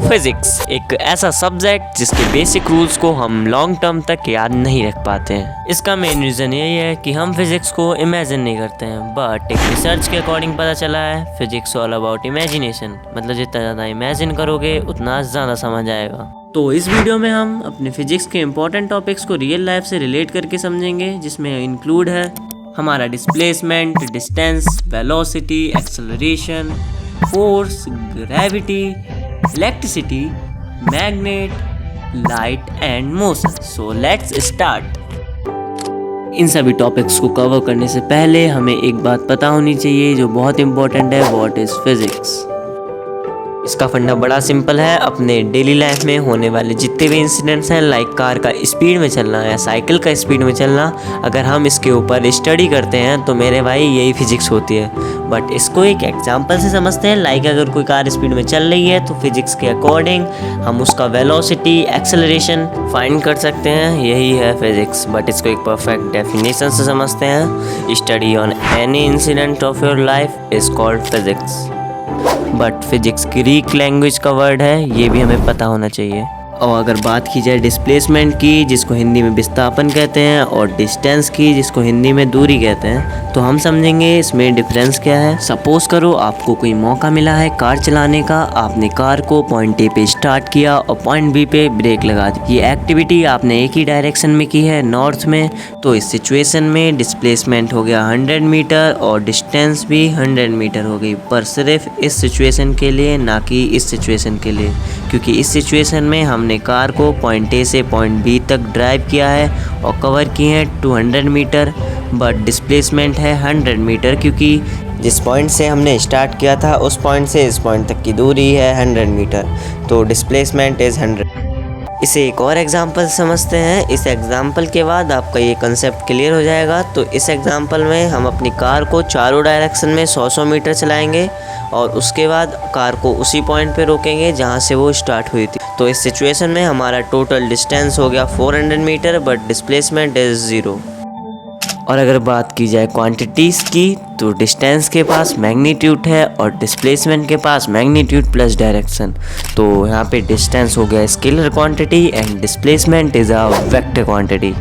Physics एक ऐसा subject जिसके बेसिक रूल्स को हम लॉन्ग टर्म तक याद नहीं रख पाते हैं। इसका मेन रीज़न यही है कि हम फिजिक्स को इमेजिन नहीं करते हैं। बट एक रिसर्च के अकॉर्डिंग पता चला है फिजिक्स ऑल अबाउट इमेजिनेशन, मतलब जितना ज़्यादा इमेजिन करोगे उतना ज़्यादा समझ आएगा। तो इस वीडियो में हम अपने फिजिक्स के इंपॉर्टेंट टॉपिक्स को रियल लाइफ से रिलेट करके समझेंगे, जिसमें इंक्लूड है हमारा displacement, distance, velocity, acceleration, force, gravity, electricity, magnet, light and motion. So let's start. इन सभी टॉपिक्स को कवर करने से पहले हमें एक बात पता होनी चाहिए जो बहुत इंपॉर्टेंट है, व्हाट इज फिजिक्स। इसका फंडा बड़ा सिंपल है। अपने डेली लाइफ में होने वाले जितने भी इंसिडेंट्स हैं, लाइक कार का स्पीड में चलना या साइकिल का स्पीड में चलना, अगर हम इसके ऊपर स्टडी करते हैं तो मेरे भाई यही फिजिक्स होती है। बट इसको एक एग्जांपल से समझते हैं। लाइक अगर कोई कार स्पीड में चल रही है तो फिजिक्स के अकॉर्डिंग हम उसका वेलोसिटी, एक्सेलरेशन फाइंड कर सकते हैं, यही है फिजिक्स। बट इसको एक परफेक्ट डेफिनेशन से समझते हैं। Study on any incident of your life is called physics. But physics Greek language का वर्ड है, ये भी हमें पता होना चाहिए। और अगर बात की जाए डिस्प्लेसमेंट की, जिसको हिंदी में विस्थापन कहते हैं, और डिस्टेंस की, जिसको हिंदी में दूरी कहते हैं, तो हम समझेंगे इसमें डिफरेंस क्या है। सपोज करो आपको कोई मौका मिला है कार चलाने का, आपने कार को पॉइंट ए पे स्टार्ट किया और पॉइंट बी पे ब्रेक लगा दी। ये एक्टिविटी आपने एक ही डायरेक्शन में की है, नॉर्थ में। तो इस सिचुएशन में डिस्प्लेसमेंट हो गया 100 मीटर और डिस्टेंस भी 100 मीटर हो गई, पर सिर्फ इस सिचुएशन के लिए, ना कि इस सिचुएशन के लिए, क्योंकि इस सिचुएशन में हमने कार को पॉइंट ए से पॉइंट बी तक ड्राइव किया है और कवर किए हैं 200 मीटर। बट डिस्प्लेसमेंट है 100 मीटर, क्योंकि जिस पॉइंट से हमने स्टार्ट किया था उस पॉइंट से इस पॉइंट तक की दूरी है 100 मीटर। तो डिस्प्लेसमेंट इज़ 100। इसे एक और एग्जांपल समझते हैं। इस एग्जांपल के बाद आपका ये कंसेप्ट क्लियर हो जाएगा। तो इस एग्जांपल में हम अपनी कार को चारों डायरेक्शन में 100 मीटर चलाएंगे और उसके बाद कार को उसी पॉइंट पे रोकेंगे जहाँ से वो स्टार्ट हुई थी। तो इस सिचुएशन में हमारा टोटल डिस्टेंस हो गया 400 मीटर, बट डिस्प्लेसमेंट इज़ 0। और अगर बात की जाए क्वांटिटीज़ की, तो डिस्टेंस के पास मैग्नीट्यूड है और डिस्प्लेसमेंट के पास मैग्नीट्यूड प्लस डायरेक्शन। तो यहाँ पे डिस्टेंस हो गया scalar quantity and displacement is a vector quantity.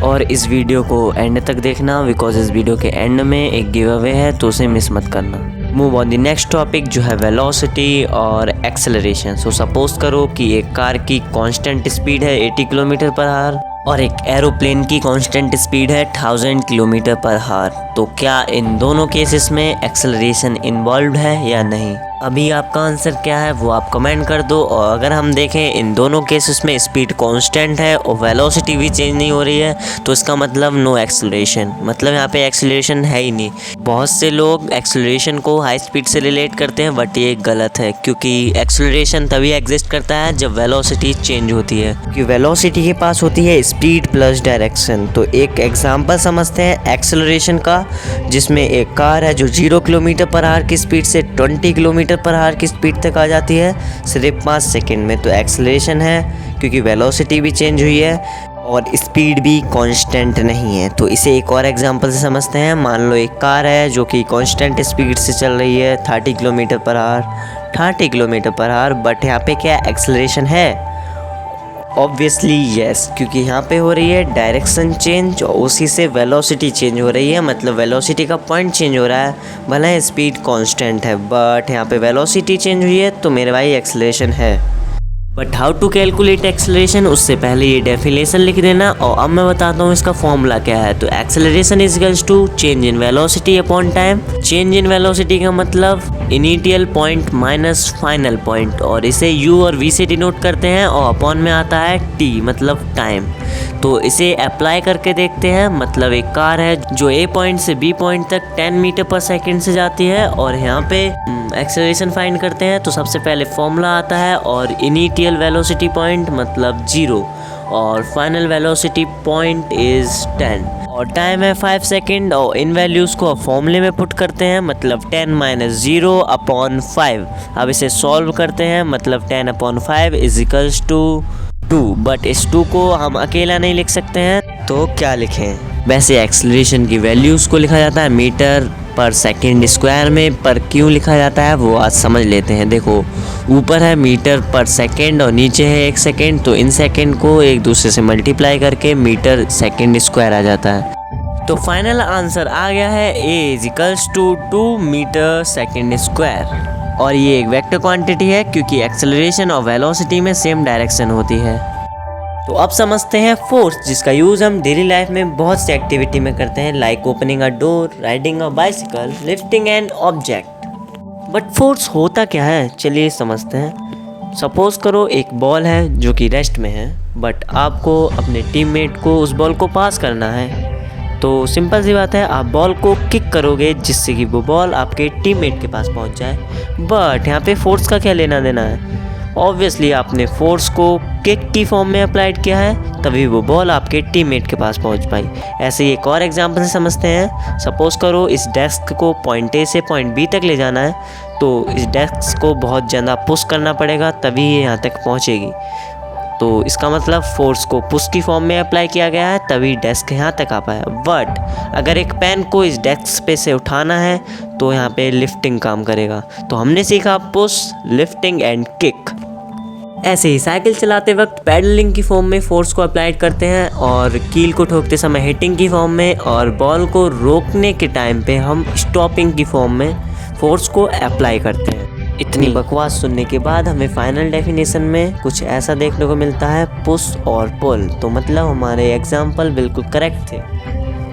और इस वीडियो को एंड तक देखना, बिकॉज इस वीडियो के एंड में एक गिव अवे है, तो उसे मिस मत करना। Move on the next topic, जो है वेलोसिटी और एक्सेलरेशन। सो सपोज करो कि एक कार की कांस्टेंट स्पीड है 80 किलोमीटर पर आवर और एक एरोप्लेन की कांस्टेंट स्पीड है 1000 किलोमीटर पर आवर। तो क्या इन दोनों केसेस में एक्सेलरेशन इन्वॉल्व है या नहीं? अभी आपका आंसर क्या है वो आप कमेंट कर दो। और अगर हम देखें इन दोनों केसेस में स्पीड कांस्टेंट है और वेलोसिटी भी चेंज नहीं हो रही है, तो इसका मतलब नो एक्सेलरेशन, मतलब यहाँ पे एक्सेलरेशन है ही नहीं। बहुत से लोग एक्सेलरेशन को हाई स्पीड से रिलेट करते हैं, बट ये गलत है, क्योंकि एक्सेलरेशन तभी एग्जिस्ट करता है जब वेलोसिटी चेंज होती है, क्योंकि वेलोसिटी के पास होती है स्पीड प्लस डायरेक्शन। तो एक एग्जाम्पल समझते हैं एक्सेलरेशन का, जिसमें एक कार है जो 0 किलोमीटर पर आवर की स्पीड से 20 किलोमीटर पर आवर की स्पीड तक आ जाती है सिर्फ 5 सेकंड में। तो एक्सेलरेशन है, क्योंकि वेलोसिटी भी चेंज हुई है और स्पीड भी कांस्टेंट नहीं है। तो इसे एक और एग्जांपल से समझते हैं। मान लो एक कार है जो कि कांस्टेंट स्पीड से चल रही है 30 किलोमीटर पर आवर, बट यहाँ पे क्या एक्सेलरेशन है? ऑब्वियसली यस, क्योंकि यहाँ पे हो रही है डायरेक्शन चेंज और उसी से वेलोसिटी चेंज हो रही है, मतलब वेलोसिटी का पॉइंट चेंज हो रहा है। भले स्पीड कांस्टेंट है, बट यहाँ पे वेलोसिटी चेंज हुई है, तो मेरे भाई एक्सेलरेशन है। But how to calculate acceleration, उससे पहले ये डेफिनेशन लिख देना। और अब मैं बताता हूँ इसका फॉर्मूला क्या है। तो acceleration is equals to change in velocity upon time. Change in velocity का मतलब initial point minus final point, और इसे u और v से डिनोट करते हैं, और अपॉन में आता है t, मतलब टाइम। तो इसे अप्लाई करके देखते हैं। मतलब एक कार है जो a पॉइंट से b पॉइंट तक 10 मीटर पर सेकेंड से जाती है, और यहाँ पे एक्सेलरेशन फाइंड करते हैं। तो सबसे पहले फॉर्मूला आता है, और इनिशियल वेलोसिटी पॉइंट मतलब 0 और फाइनल वेलोसिटी पॉइंट इज 10 और टाइम है 5 सेकेंड। और इन वैल्यूज़ को फॉर्मूले में पुट करते हैं, मतलब 10 माइनस 0 अपॉन 5। अब इसे सॉल्व करते हैं, मतलब 10 upon 5 is equals to 2। But इस 2 को हम अकेला नहीं लिख सकते हैं, तो क्या लिखें? वैसे एक्सेलरेशन की वैल्यूज़ को लिखा जाता है मीटर पर सेकेंड स्क्वायर में, पर क्यों लिखा जाता है वो आज समझ लेते हैं। देखो ऊपर है मीटर पर सेकेंड और नीचे है 1 सेकेंड, तो इन सेकेंड को एक दूसरे से मल्टीप्लाई करके मीटर सेकेंड स्क्वायर आ जाता है। तो फाइनल आंसर आ गया है A = 2 मीटर सेकेंड स्क्वायर। और ये एक वेक्टर क्वांटिटी है क्योंकि एक्सेलरेशन और वेलोसिटी में सेम डायरेक्शन होती है। तो अब समझते हैं फोर्स, जिसका यूज़ हम डेली लाइफ में बहुत सी एक्टिविटी में करते हैं, like opening a door, riding a bicycle, lifting an object. But force होता क्या है, चलिए समझते हैं। सपोज करो एक बॉल है जो कि रेस्ट में है, बट आपको अपने टीममेट को उस बॉल को पास करना है। तो सिंपल सी बात है, आप बॉल को किक करोगे जिससे कि वो बॉल आपके टीममेट के पास पहुंच जाए। बट यहाँ पे फोर्स का क्या लेना देना है? ऑब्वियसली आपने फोर्स को किक की फॉर्म में अप्लाइड किया है, तभी वो बॉल आपके टीममेट के पास पहुंच पाई। ऐसे ही एक और एग्जांपल से समझते हैं। सपोज करो इस डेस्क को पॉइंट A से पॉइंट B तक ले जाना है, तो इस डेस्क को बहुत ज़्यादा पुश करना पड़ेगा तभी ये यहाँ तक पहुँचेगी। तो इसका मतलब फोर्स को पुश की फॉर्म में अप्लाई किया गया है, तभी डेस्क यहाँ तक आ पाया। बट अगर एक पेन को इस डेस्क पे से उठाना है तो यहाँ पे लिफ्टिंग काम करेगा। तो हमने सीखा पुश, लिफ्टिंग एंड किक। ऐसे ही साइकिल चलाते वक्त पैडलिंग की फॉर्म में फोर्स को अप्लाइड करते हैं, और कील को ठोकते समय हिटिंग की फॉर्म में, और बॉल को रोकने के टाइम पे हम स्टॉपिंग की फॉर्म में फोर्स को अप्लाई करते हैं। इतनी बकवास सुनने के बाद हमें फाइनल डेफिनेशन में कुछ ऐसा देखने को मिलता है, पुश और पुल। तो मतलब हमारे एग्जाम्पल बिल्कुल करेक्ट थे।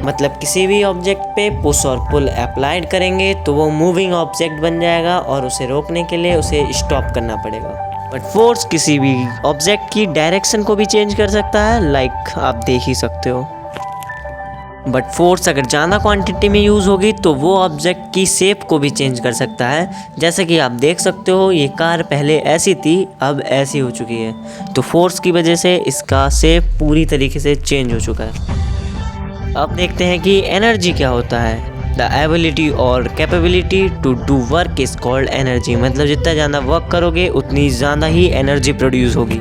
मतलब किसी भी ऑब्जेक्ट पे पुश और पुल अप्लाइड करेंगे तो वो मूविंग ऑब्जेक्ट बन जाएगा, और उसे रोकने के लिए उसे स्टॉप करना पड़ेगा। बट फोर्स किसी भी ऑब्जेक्ट की डायरेक्शन को भी चेंज कर सकता है, लाइक आप देख ही सकते हो। बट फोर्स अगर ज़्यादा क्वांटिटी में यूज़ होगी तो वो ऑब्जेक्ट की शेप को भी चेंज कर सकता है। जैसे कि आप देख सकते हो ये कार पहले ऐसी थी, अब ऐसी हो चुकी है। तो फोर्स की वजह से इसका शेप पूरी तरीके से चेंज हो चुका है। अब देखते हैं कि एनर्जी क्या होता है। द एबिलिटी और capability to do work is called energy. मतलब जितना ज़्यादा वर्क करोगे उतनी ज़्यादा ही एनर्जी प्रोड्यूस होगी।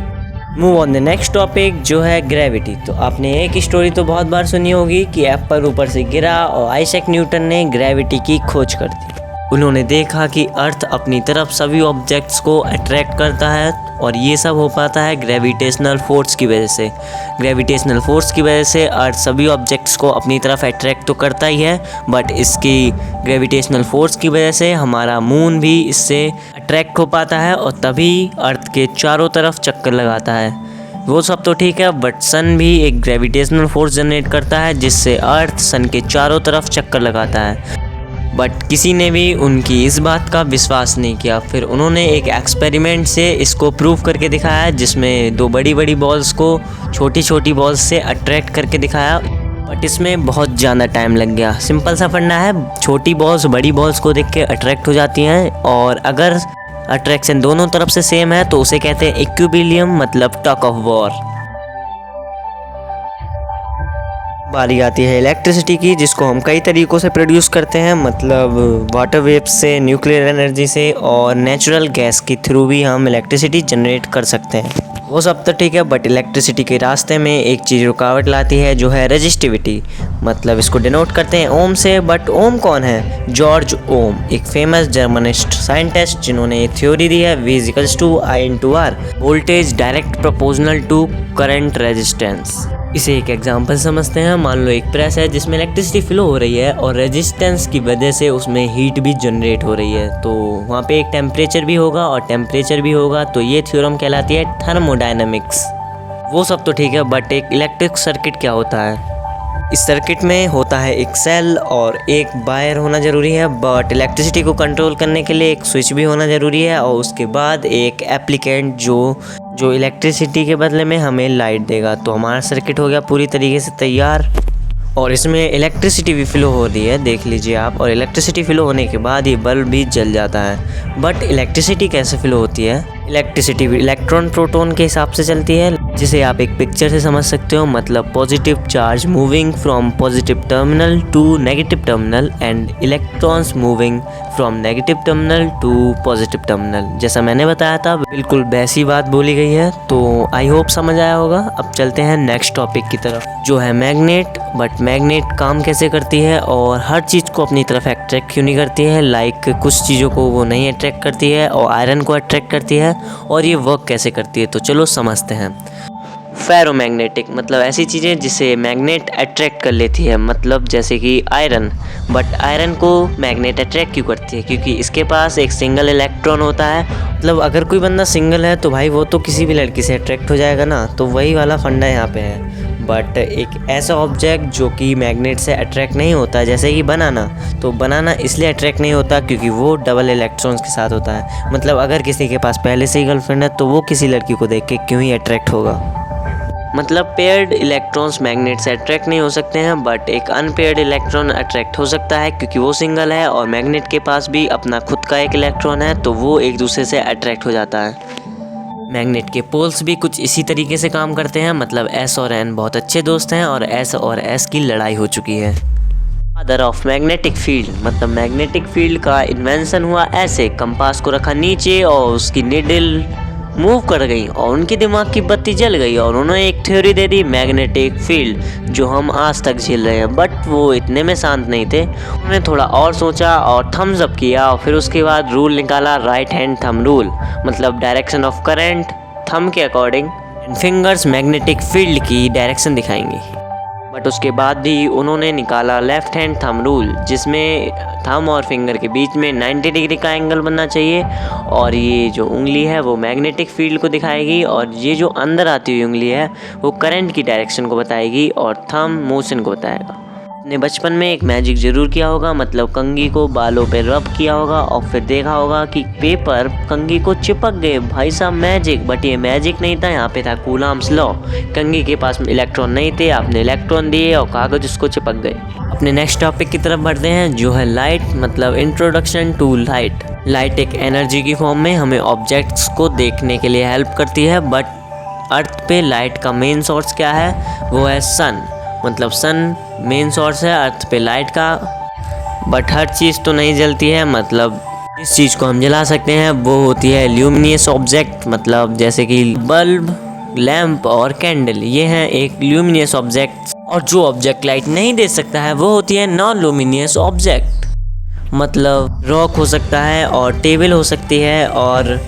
Move on the next topic जो है ग्रेविटी। तो आपने एक स्टोरी तो बहुत बार सुनी होगी कि एप्पल ऊपर से गिरा और आइजैक न्यूटन ने ग्रेविटी की खोज कर दी। उन्होंने देखा कि अर्थ अपनी तरफ सभी ऑब्जेक्ट्स को अट्रैक्ट करता है, और ये सब हो पाता है ग्रेविटेशनल फोर्स की वजह से। ग्रेविटेशनल फोर्स की वजह से अर्थ सभी ऑब्जेक्ट्स को अपनी तरफ अट्रैक्ट तो करता ही है, बट इसकी ग्रेविटेशनल फोर्स की वजह से हमारा मून भी इससे अट्रैक्ट हो पाता है, और तभी अर्थ के चारों तरफ चक्कर लगाता है। वो सब तो ठीक है, बट सन भी एक ग्रेविटेशनल फोर्स जनरेट करता है जिससे अर्थ सन के चारों तरफ चक्कर लगाता है। बट किसी ने भी उनकी इस बात का विश्वास नहीं किया। फिर उन्होंने एक एक्सपेरिमेंट से इसको प्रूव करके दिखाया, जिसमें 2 बड़ी बड़ी बॉल्स को छोटी छोटी बॉल्स से अट्रैक्ट करके दिखाया। बट इसमें बहुत ज़्यादा टाइम लग गया। सिंपल सा फंडा है, छोटी बॉल्स बड़ी बॉल्स को देख के अट्रैक्ट हो जाती हैं, और अगर अट्रैक्शन दोनों तरफ से सेम है तो उसे कहते हैं इक्विलिब्रियम, मतलब टग ऑफ वॉर। बारी आती है इलेक्ट्रिसिटी की, जिसको हम कई तरीक़ों से प्रोड्यूस करते हैं। मतलब वाटर वेव्स से, न्यूक्लियर एनर्जी से, और नेचुरल गैस के थ्रू भी हम इलेक्ट्रिसिटी जनरेट कर सकते हैं। वो सब तो ठीक है, बट इलेक्ट्रिसिटी के रास्ते में एक चीज़ रुकावट लाती है जो है रेजिस्टिविटी। मतलब इसको डिनोट करते हैं ओम से। बट ओम कौन है? जॉर्ज ओम, एक फेमस जर्मनिस्ट साइंटिस्ट जिन्होंने ये थ्योरी दी है V = I/R, voltage direct proportional to current resistance. इसे एक एग्जांपल समझते हैं। मान लो एक प्रेस है जिसमें इलेक्ट्रिसिटी फ्लो हो रही है, और रेजिस्टेंस की वजह से उसमें हीट भी जनरेट हो रही है। तो वहाँ पे एक टेम्परेचर भी होगा और टेम्परेचर भी होगा, तो ये थ्योरम कहलाती है थर्मोडायनामिक्स। वो सब तो ठीक है, बट एक इलेक्ट्रिक सर्किट क्या होता है? इस सर्किट में होता है एक सेल और एक वायर होना ज़रूरी है, बट इलेक्ट्रिसिटी को कंट्रोल करने के लिए एक स्विच भी होना ज़रूरी है, और उसके बाद एक एप्लीकेंट जो इलेक्ट्रिसिटी के बदले में हमें लाइट देगा। तो हमारा सर्किट हो गया पूरी तरीके से तैयार, और इसमें इलेक्ट्रिसिटी भी फ्लो हो रही है, देख लीजिए आप। और इलेक्ट्रिसिटी फ्लो होने के बाद ये बल्ब भी जल जाता है। बट इलेक्ट्रिसिटी कैसे फ्लो होती है? इलेक्ट्रिसिटी इलेक्ट्रॉन प्रोटॉन के हिसाब से चलती है, जिसे आप एक पिक्चर से समझ सकते हो। मतलब positive charge moving from positive terminal to negative terminal, and electrons moving from negative terminal to positive terminal. जैसा मैंने बताया था, बिल्कुल वैसी बात बोली गई है। तो आई होप समझ आया होगा। अब चलते हैं नेक्स्ट टॉपिक की तरफ, जो है मैग्नेट। बट मैग्नेट काम कैसे करती है और हर चीज़ को अपनी तरफ अट्रैक्ट क्यों नहीं करती है, लाइक कुछ चीज़ों को वो नहीं अट्रैक्ट करती है और आयरन को अट्रैक्ट करती है, और ये वर्क कैसे करती है तो चलो समझते हैं। फेरोमैग्नेटिक मतलब ऐसी चीज़ें जिसे मैग्नेट अट्रैक्ट कर लेती है, मतलब जैसे कि आयरन। बट आयरन को मैग्नेट अट्रैक्ट क्यों करती है? क्योंकि इसके पास एक सिंगल इलेक्ट्रॉन होता है। मतलब अगर कोई बंदा सिंगल है तो भाई वो तो किसी भी लड़की से अट्रैक्ट हो जाएगा ना, तो वही वाला फंडा यहाँ पे है। बट एक ऐसा ऑब्जेक्ट जो कि मैग्नेट से अट्रैक्ट नहीं होता, जैसे कि बनाना, तो बनाना इसलिए अट्रैक्ट नहीं होता क्योंकि वो डबल इलेक्ट्रॉन्स के साथ होता है। मतलब अगर किसी के पास पहले से ही गर्लफ्रेंड है तो वो किसी लड़की को देख के क्यों ही अट्रैक्ट होगा। मतलब पेयर्ड इलेक्ट्रॉन्स मैग्नेट से अट्रैक्ट नहीं हो सकते हैं, बट एक अनपेयर्ड इलेक्ट्रॉन अट्रैक्ट हो सकता है क्योंकि वो सिंगल है और मैग्नेट के पास भी अपना खुद का एक इलेक्ट्रॉन है, तो वो एक दूसरे से अट्रैक्ट हो जाता है। मैग्नेट के पोल्स भी कुछ इसी तरीके से काम करते हैं। मतलब एस और एन बहुत अच्छे दोस्त हैं और एस और एस की लड़ाई हो चुकी है। फादर ऑफ मैग्नेटिक फील्ड मतलब मैग्नेटिक फील्ड का इन्वेंशन हुआ ऐसे, कंपास को रखा नीचे और उसकी निडल मूव कर गई और उनके दिमाग की बत्ती जल गई और उन्होंने एक theory they the magnetic field, जो हम आज तक झेल रहे हैं। बट वो इतने में शांत नहीं थे, उन्होंने थोड़ा और सोचा और थम्स अप किया और फिर उसके बाद रूल निकाला, राइट हैंड थंब रूल। मतलब डायरेक्शन ऑफ करंट थंब के अकॉर्डिंग, फिंगर्स मैग्नेटिक फील्ड की डायरेक्शन दिखाएंगी। बट उसके बाद भी उन्होंने निकाला लेफ्ट हैंड थंब रूल, जिसमें थंब और फिंगर के बीच में 90 डिग्री का एंगल बनना चाहिए और ये जो उंगली है वो मैग्नेटिक फील्ड को दिखाएगी और ये जो अंदर आती हुई उंगली है वो करंट की डायरेक्शन को बताएगी और थंब मोशन को बताएगा। अपने बचपन में एक मैजिक ज़रूर किया होगा, मतलब कंघी को बालों पे रब किया होगा और फिर देखा होगा कि पेपर कंघी को चिपक गए। भाई साहब मैजिक, बट ये मैजिक नहीं था, यहाँ पे था कूलम्ब्स लॉ। कंघी के पास इलेक्ट्रॉन नहीं थे, आपने इलेक्ट्रॉन दिए और कागज उसको चिपक गए। अपने नेक्स्ट टॉपिक की तरफ बढ़ते हैं जो है लाइट, मतलब इंट्रोडक्शन टू लाइट। लाइट एक एनर्जी की फॉर्म में हमें ऑब्जेक्ट्स को देखने के लिए हेल्प करती है। बट अर्थ पे लाइट का मेन सोर्स क्या है? वो है सन। मतलब सन मेन सोर्स है अर्थ पे लाइट का। बट हर चीज़ तो नहीं जलती है, मतलब जिस चीज़ को हम जला सकते हैं वो होती है ल्यूमिनियस ऑब्जेक्ट, मतलब जैसे कि बल्ब, लैंप और कैंडल, ये हैं एक ल्यूमिनियस ऑब्जेक्ट। और जो ऑब्जेक्ट लाइट नहीं दे सकता है वो होती है नॉन ल्यूमिनियस ऑब्जेक्ट। मतलब रॉक हो सकता है और टेबल हो सकती है और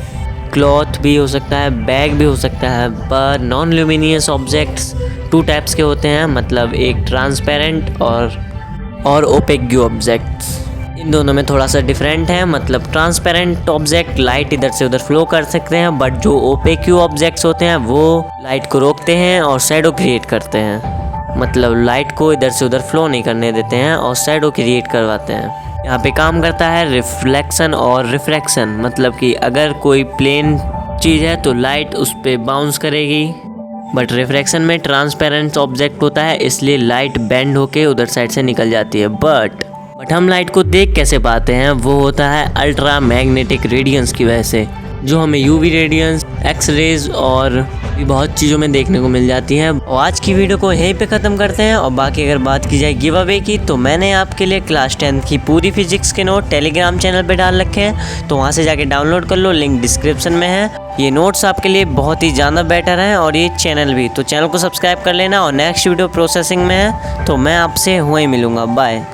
क्लॉथ भी हो सकता है, बैग भी हो सकता है। पर नॉन ल्यूमिनियस ऑब्जेक्ट्स 2 टाइप्स के होते हैं, मतलब एक ट्रांसपेरेंट और ओपेक ऑब्जेक्ट्स। इन दोनों में थोड़ा सा डिफरेंट है। मतलब ट्रांसपेरेंट ऑब्जेक्ट लाइट इधर से उधर फ्लो कर सकते हैं, बट जो ओपेक ऑब्जेक्ट्स होते हैं वो लाइट को रोकते हैं और शैडो क्रिएट करते हैं। मतलब लाइट को इधर से उधर फ्लो नहीं करने देते हैं और शैडो क्रिएट करवाते हैं। यहाँ पे काम करता है रिफ्लेक्शन और रिफ्रैक्शन, मतलब कि अगर कोई प्लेन चीज़ है तो लाइट उस पर बाउंस करेगी। बट रिफ्रैक्शन में ट्रांसपेरेंट ऑब्जेक्ट होता है, इसलिए लाइट बेंड होके उधर साइड से निकल जाती है। बट हम लाइट को देख कैसे पाते हैं? वो होता है अल्ट्रा मैग्नेटिक रेडियंस की वजह से, जो हमें यूवी रेडियंस, एक्स रेज और भी बहुत चीज़ों में देखने को मिल जाती हैं। और आज की वीडियो को यहीं पे ख़त्म करते हैं। और बाकी अगर बात की जाए गिव अवे की, तो मैंने आपके लिए क्लास 10th की पूरी फिजिक्स के नोट टेलीग्राम चैनल पे डाल रखे हैं, तो वहाँ से जाके डाउनलोड कर लो, लिंक डिस्क्रिप्शन में है। ये नोट्स आपके लिए बहुत ही ज़्यादा बेटर हैं और ये चैनल भी, तो चैनल को सब्सक्राइब कर लेना। और नेक्स्ट वीडियो प्रोसेसिंग में है, तो मैं आपसे वहीं मिलूँगा। बाय।